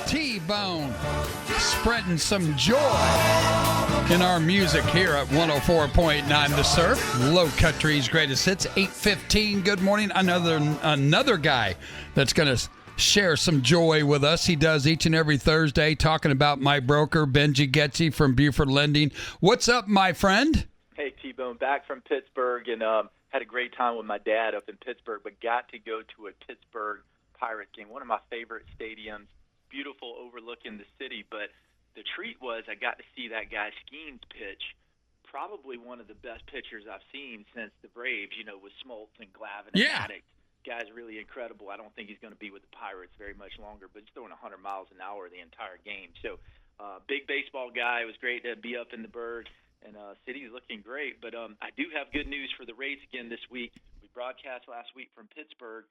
TBone, spreading some joy in our music here at 104.9 The Surf, Low Country's greatest hits, 8:15. Good morning. Another guy that's going to share some joy with us. He does each and every Thursday, talking about my broker, Benji Gecy from Buford Lending. What's up, my friend? Hey, TBone, back from Pittsburgh, and had a great time with my dad up in Pittsburgh, but got to go to a Pittsburgh Pirates game, one of my favorite stadiums, beautiful overlooking the city. But the treat was I got to see that guy Skeens pitch, probably one of the best pitchers I've seen since the Braves, with Smoltz and Glavine and Maddox. Guy's really incredible. I don't think he's going to be with the Pirates very much longer, but he's throwing 100 miles an hour the entire game. So big baseball guy. It was great to be up in the Berg, and city's looking great. But I do have good news for the rates again this week. We broadcast last week from Pittsburgh.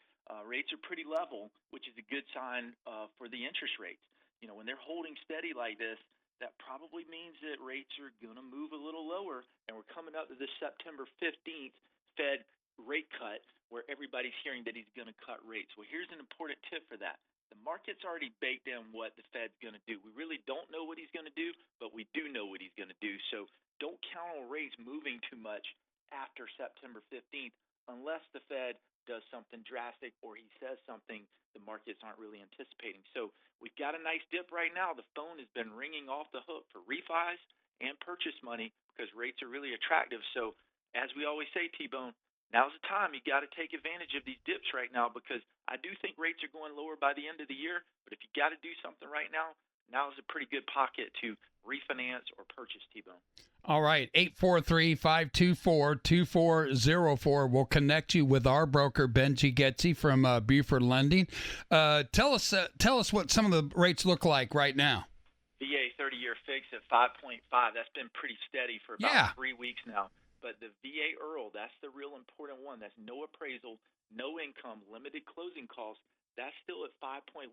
Rates are pretty level, which is a good sign for the interest rates. When they're holding steady like this, that probably means that rates are going to move a little lower, and we're coming up to this September 15th Fed rate cut where everybody's hearing that he's going to cut rates. Well, here's an important tip for that. The market's already baked in what the Fed's going to do. We really don't know what he's going to do, but we do know what he's going to do. So don't count on rates moving too much after September 15th unless the Fed does something drastic or he says something the markets aren't really anticipating. So we've got a nice dip right now. The phone has been ringing off the hook for refis and purchase money because rates are really attractive. So as we always say, T-Bone, now's the time. You got to take advantage of these dips right now because I do think rates are going lower by the end of the year. But if you got to do something right now, now is a pretty good pocket to refinance or purchase, T-Bone. All right, 843-524-2404. We'll connect you with our broker, Benji Gecy from Buford Lending. Tell us what some of the rates look like right now. VA 30-year fix at 5.5. That's been pretty steady for about 3 weeks now. But the VA IRRRL, that's the real important one. That's no appraisal, no income, limited closing costs. That's still at 5.1%.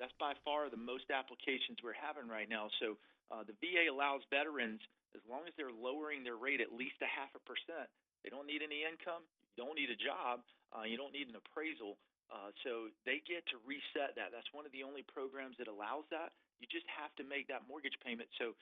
That's by far the most applications we're having right now. So the VA allows veterans, as long as they're lowering their rate at least 0.5%, they don't need any income, you don't need a job, you don't need an appraisal. So they get to reset that. That's one of the only programs that allows that. You just have to make that mortgage payment. So,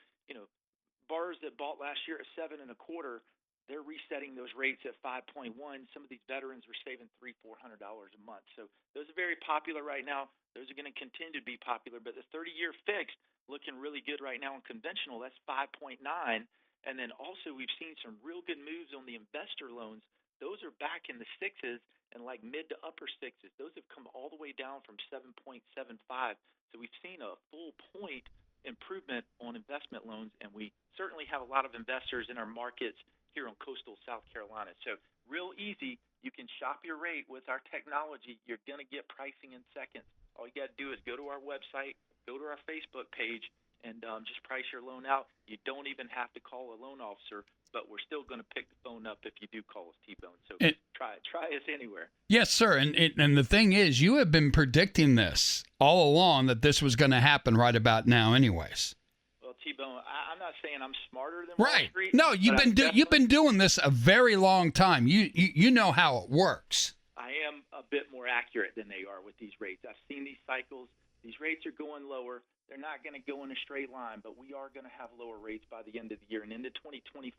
borrowers that bought last year at 7.25%, they're resetting those rates at 5.1. Some of these veterans were saving $300-400 a month. So those are very popular right now. Those are going to continue to be popular. But the 30-year fixed looking really good right now in conventional. That's 5.9. And then also we've seen some real good moves on the investor loans. Those are back in the sixes and like mid to upper sixes. Those have come all the way down from 7.75. So we've seen a full point improvement on investment loans, and we certainly have a lot of investors in our markets here on coastal South Carolina. So real easy. You can shop your rate with our technology. You're going to get pricing in seconds. All you got to do is go to our website, go to our Facebook page, and just price your loan out. You don't even have to call a loan officer, but we're still going to pick the phone up if you do call us, T-Bone. So try us anywhere. Yes, sir. And the thing is, you have been predicting this all along, that this was going to happen right about now anyways. Well, T-Bone, I'm not saying I'm smarter than Wall Street. No, you've been doing this a very long time. You know how it works. I am a bit more accurate than they are with these rates. I've seen these cycles. These rates are going lower. They're not going to go in a straight line, but we are going to have lower rates by the end of the year. And into 2025,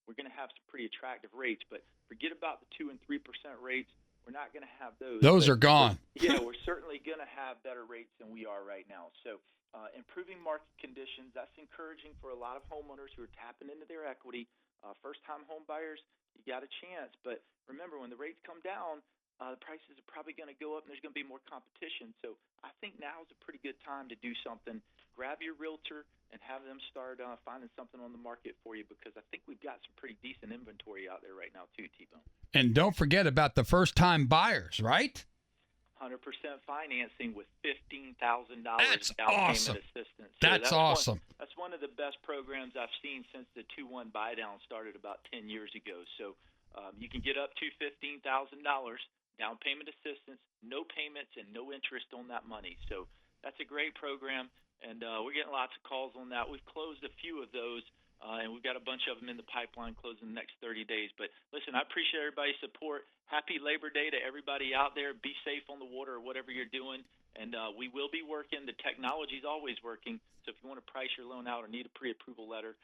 we're going to have some pretty attractive rates. But forget about the 2 and 3% rates. We're not going to have those. Those are gone. We're certainly going to have better rates than we are right now. So improving market conditions, that's encouraging for a lot of homeowners who are tapping into their equity. First-time home buyers, you got a chance. But remember, when the rates come down, the prices are probably going to go up, and there's going to be more competition. So I think now is a pretty good time to do something. Grab your realtor and have them start finding something on the market for you, because I think we've got some pretty decent inventory out there right now too, T-Bone. And don't forget about the first-time buyers, right? 100% financing with $15,000 That's down awesome. payment assistance. So that's awesome. That's one of the best programs I've seen since the 2-1 buy down started about 10 years ago. So you can get up to $15,000 down payment assistance, no payments, and no interest on that money. So that's a great program, and we're getting lots of calls on that. We've closed a few of those, and we've got a bunch of them in the pipeline closing the next 30 days. But listen, I appreciate everybody's support. Happy Labor Day to everybody out there. Be safe on the water or whatever you're doing, And we will be working. The technology is always working. So if you want to price your loan out or need a pre-approval letter,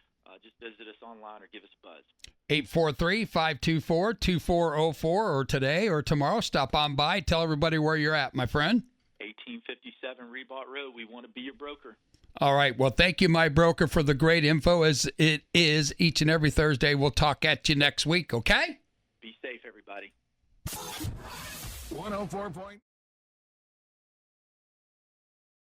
just visit us online or give us a buzz. 843-524-2404, or today or tomorrow. Stop on by. Tell everybody where you're at, my friend. 1857 Rebought Road. We want to be your broker. All right. Well, thank you, my broker, for the great info, as it is each and every Thursday. We'll talk at you next week, okay? Be safe, everybody. 104.